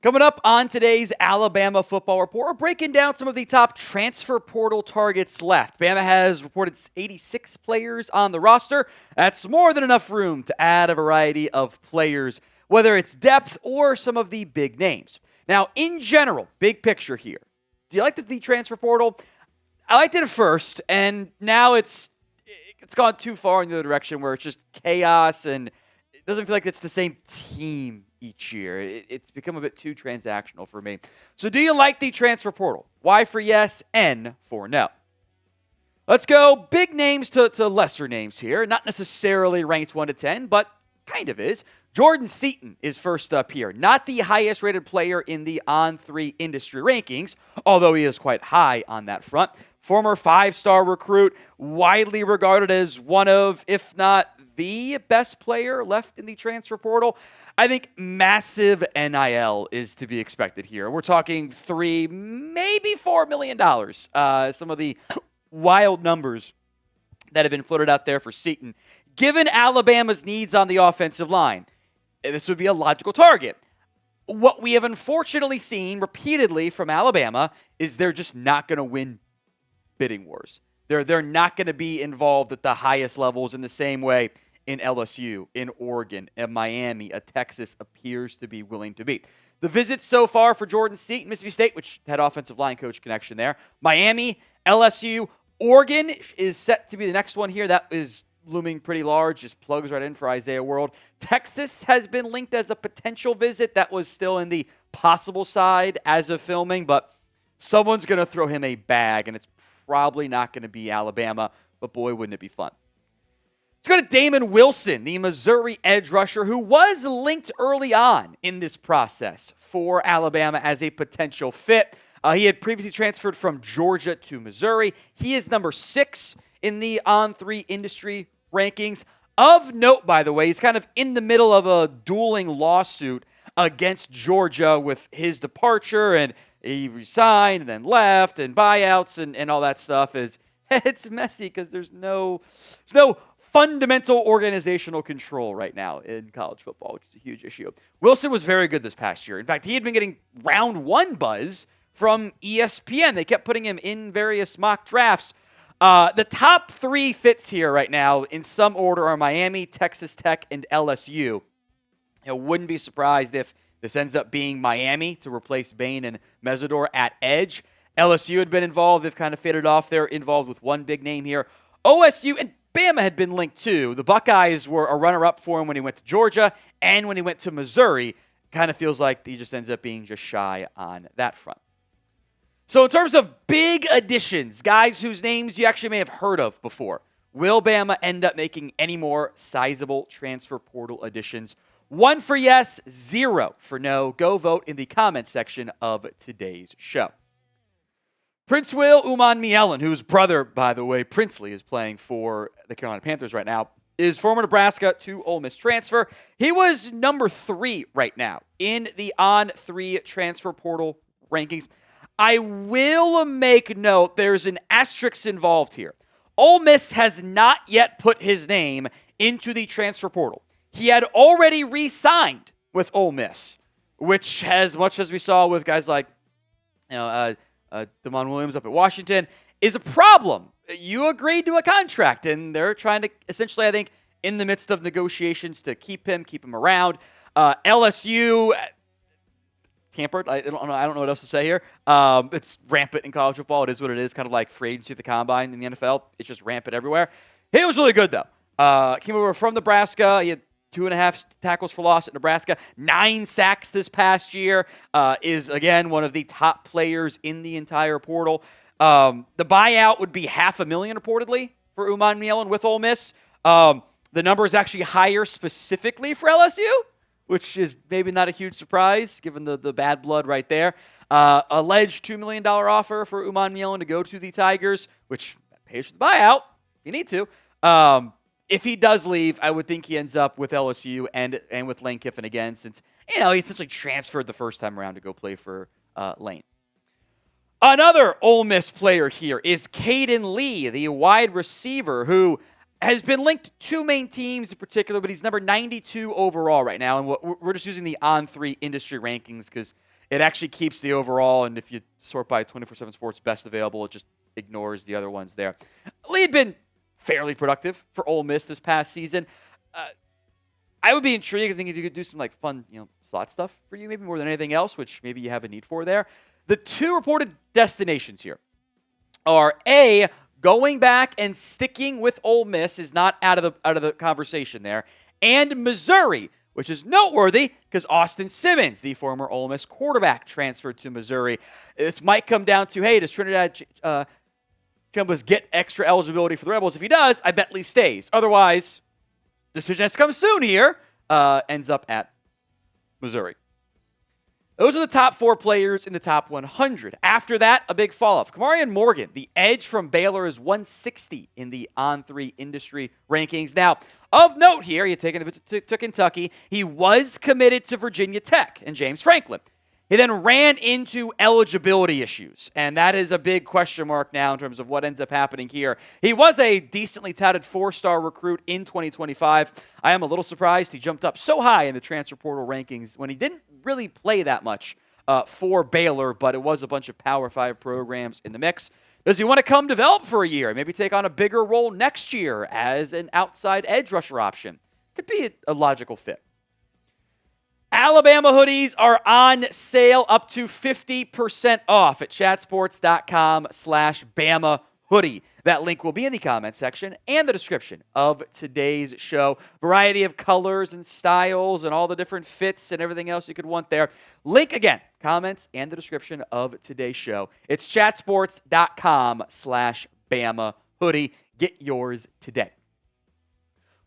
Coming up on today's Alabama Football Report, we're breaking down some of the top transfer portal targets left. Bama has reported 86 players on the roster. That's more than enough room to add a variety of players, whether it's depth or some of the big names. Now, in general, big picture here, do you like the transfer portal? I liked it at first, and now it's gone too far in the other direction where it's just chaos and it doesn't feel like it's the same team each year. It's become a bit too transactional for me. So do you like the transfer portal? Y for yes, N for no. Let's go big names to lesser names here. Not necessarily ranked 1 to 10, but kind of is. Jordan Seaton is first up here. Not the highest rated player in the On3 industry rankings, although he is quite high on that front. Former 5-star recruit, widely regarded as one of, if not the best player left in the transfer portal. I think massive NIL is to be expected here. We're talking $3, maybe $4 million. Some of the wild numbers that have been floated out there for Seaton. Given Alabama's needs on the offensive line, this would be a logical target. What we have unfortunately seen repeatedly from Alabama is they're just not going to win bidding wars. They're not going to be involved at the highest levels in the same way in LSU, in Oregon, in Miami, Texas appears to be willing to be. The visits so far for Jordan Seaton, Mississippi State, which had offensive line coach connection there, Miami, LSU, Oregon is set to be the next one here. That is looming pretty large, just plugs right in for Isaiah World. Texas has been linked as a potential visit. That was still in the possible side as of filming, but someone's going to throw him a bag, and it's probably not going to be Alabama, but boy, wouldn't it be fun. Let's go to Damon Wilson, the Missouri edge rusher, who was linked early on in this process for Alabama as a potential fit. He had previously transferred from Georgia to Missouri. He is number 6 in the On3 industry rankings. Of note, by the way, he's kind of in the middle of a dueling lawsuit against Georgia with his departure, and he resigned and then left, and buyouts and all that stuff. It's messy because there's no fundamental organizational control right now in college football, which is a huge issue. Wilson was very good this past year. In fact, he had been getting round 1 buzz from ESPN. They kept putting him in various mock drafts. The top 3 fits here right now, in some order, are Miami, Texas Tech, and LSU. I wouldn't be surprised if this ends up being Miami to replace Bain and Mesidor at edge. LSU had been involved. They've kind of faded off. They're involved with one big name here. OSU and Bama had been linked too. The Buckeyes were a runner-up for him when he went to Georgia and when he went to Missouri. Kind of feels like he just ends up being just shy on that front. So in terms of big additions, guys whose names you actually may have heard of before, will Bama end up making any more sizable transfer portal additions? 1 for yes, 0 for no. Go vote in the comments section of today's show. Princewill Umanmielen, whose brother, by the way, Princely, is playing for the Carolina Panthers right now, is former Nebraska to Ole Miss transfer. He was number 3 right now in the On3 transfer portal rankings. I will make note there's an asterisk involved here. Ole Miss has not yet put his name into the transfer portal. He had already re-signed with Ole Miss, which, as much as we saw with guys like Damon Williams up at Washington, is a problem. You agreed to a contract, and they're trying to essentially, I think, in the midst of negotiations to keep him around. LSU tampered. I don't know what else to say here. It's rampant in college football. It is what it is, kind of like free agency at the combine in the NFL. It's just rampant everywhere. He was really good, though. Came over from Nebraska. He had 2.5 tackles for loss at Nebraska, 9 sacks this past year, is, again, one of the top players in the entire portal. The buyout would be $500,000 reportedly for Umanmielen with Ole Miss. The number is actually higher specifically for LSU, which is maybe not a huge surprise given the bad blood right there. Alleged $2 million offer for Umanmielen to go to the Tigers, which pays for the buyout if you need to. If he does leave, I would think he ends up with LSU and with Lane Kiffin again, since he essentially transferred the first time around to go play for Lane. Another Ole Miss player here is Cayden Lee, the wide receiver who has been linked to 2 main teams in particular, but he's number 92 overall right now, and we're just using the On3 industry rankings because it actually keeps the overall, and if you sort by 24/7 Sports best available, it just ignores the other ones there. Lee had been fairly productive for Ole Miss this past season. I would be intrigued. I think you could do some fun, slot stuff for you, maybe more than anything else, which maybe you have a need for there. The two reported destinations here are A, going back and sticking with Ole Miss is not out of the conversation there, and Missouri, which is noteworthy because Austin Simmons, the former Ole Miss quarterback, transferred to Missouri. This might come down to, hey, does Trinidad Chambers get extra eligibility for the Rebels? If he does, I bet Lee stays. Otherwise, decision has to come soon here, ends up at Missouri. Those are the top 4 players in the top 100. After that, a big fall-off. Kamauryn Morgan, the edge from Baylor, is 160 in the On3 industry rankings. Now, of note here, he had taken a visit to Kentucky. He was committed to Virginia Tech and James Franklin. He then ran into eligibility issues, and that is a big question mark now in terms of what ends up happening here. He was a decently touted 4-star recruit in 2025. I am a little surprised he jumped up so high in the transfer portal rankings when he didn't really play that much for Baylor, but it was a bunch of Power 5 programs in the mix. Does he want to come develop for a year, maybe take on a bigger role next year as an outside edge rusher option? Could be a logical fit. Alabama hoodies are on sale up to 50% off at chatsports.com/Bama hoodie. That link will be in the comment section and the description of today's show. Variety of colors and styles and all the different fits and everything else you could want there. Link again, comments and the description of today's show. It's chatsports.com/Bama hoodie. Get yours today.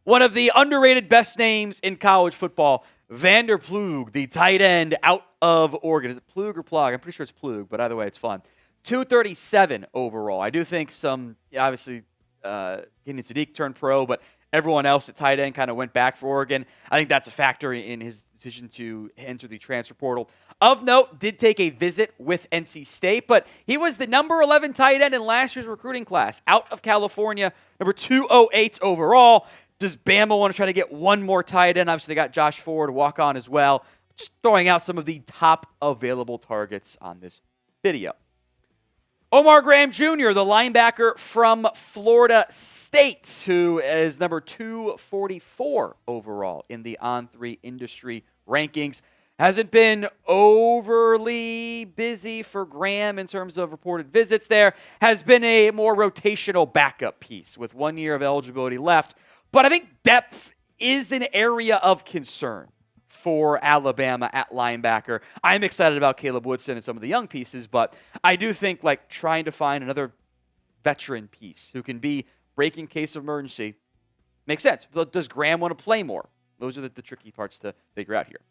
One of the underrated best names in college football, Vander Ploog, the tight end out of Oregon. Is it Ploog or Plog? I'm pretty sure it's Ploog, but either way, it's fun. 237 overall. I do think obviously, Kenyon Sadiq turned pro, but everyone else at tight end kind of went back for Oregon. I think that's a factor in his decision to enter the transfer portal. Of note, did take a visit with NC State, but he was the number 11 tight end in last year's recruiting class out of California, number 208 overall. Does Bama want to try to get one more tight end? Obviously, they got Josh Ford to walk on as well. Just throwing out some of the top available targets on this video. Omar Graham Jr., the linebacker from Florida State, who is number 244 overall in the On3 industry rankings. Hasn't been overly busy for Graham in terms of reported visits there. Has been a more rotational backup piece with 1 year of eligibility left. But I think depth is an area of concern for Alabama at linebacker. I'm excited about Caleb Woodson and some of the young pieces, but I do think trying to find another veteran piece who can be break in case of emergency makes sense. Does Graham want to play more? Those are the tricky parts to figure out here.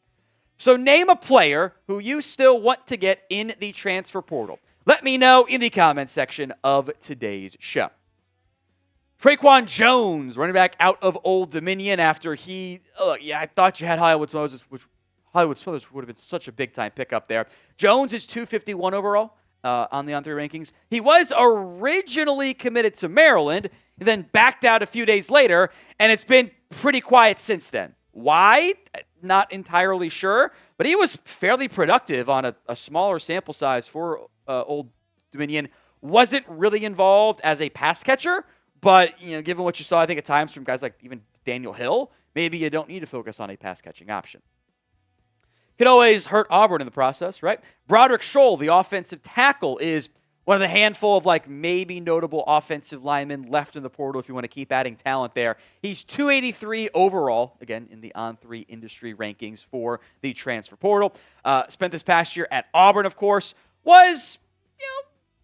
So name a player who you still want to get in the transfer portal. Let me know in the comment section of today's show. Trequan Jones, running back out of Old Dominion after I thought you had Hollywood Smothers, which would have been such a big-time pickup there. Jones is 251 overall on the On3 rankings. He was originally committed to Maryland, then backed out a few days later, and it's been pretty quiet since then. Why? Not entirely sure, but he was fairly productive on a smaller sample size for Old Dominion. Wasn't really involved as a pass catcher, but, given what you saw, I think at times from guys like even Daniel Hill, maybe you don't need to focus on a pass-catching option. Could always hurt Auburn in the process, right? Broderick Shull, the offensive tackle, is one of the handful of maybe notable offensive linemen left in the portal if you want to keep adding talent there. He's 283 overall, again, in the On3 industry rankings for the transfer portal. Spent this past year at Auburn, of course. Was,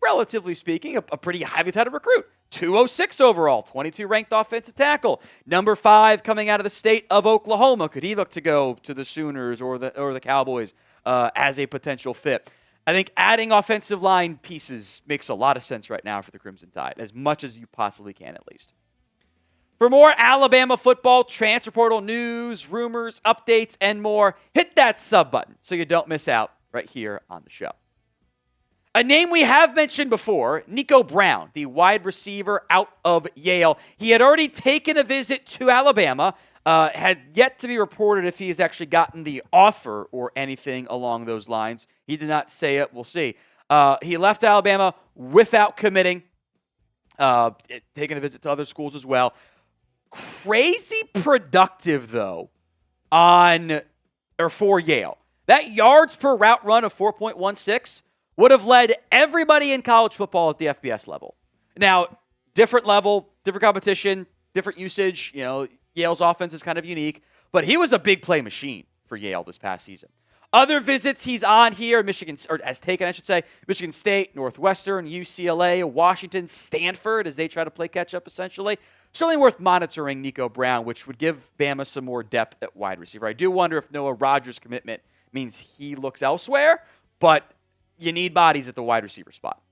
relatively speaking, a pretty highly touted recruit. 206 overall, 22 ranked offensive tackle. Number 5 coming out of the state of Oklahoma. Could he look to go to the Sooners or the Cowboys as a potential fit? I think adding offensive line pieces makes a lot of sense right now for the Crimson Tide, as much as you possibly can at least. For more Alabama football, transfer portal news, rumors, updates, and more, hit that sub button so you don't miss out right here on the show. A name we have mentioned before, Nico Brown, the wide receiver out of Yale. He had already taken a visit to Alabama Had yet to be reported if he has actually gotten the offer or anything along those lines. He did not say it. We'll see. He left Alabama without committing, taking a visit to other schools as well. Crazy productive, though, for Yale. That yards per route run of 4.16 would have led everybody in college football at the FBS level. Now, different level, different competition, different usage. Yale's offense is kind of unique, but he was a big play machine for Yale this past season. Other visits he's on here, has taken, I should say, Michigan State, Northwestern, UCLA, Washington, Stanford, as they try to play catch-up, essentially. Certainly worth monitoring Nico Brown, which would give Bama some more depth at wide receiver. I do wonder if Noah Rogers' commitment means he looks elsewhere, but you need bodies at the wide receiver spot.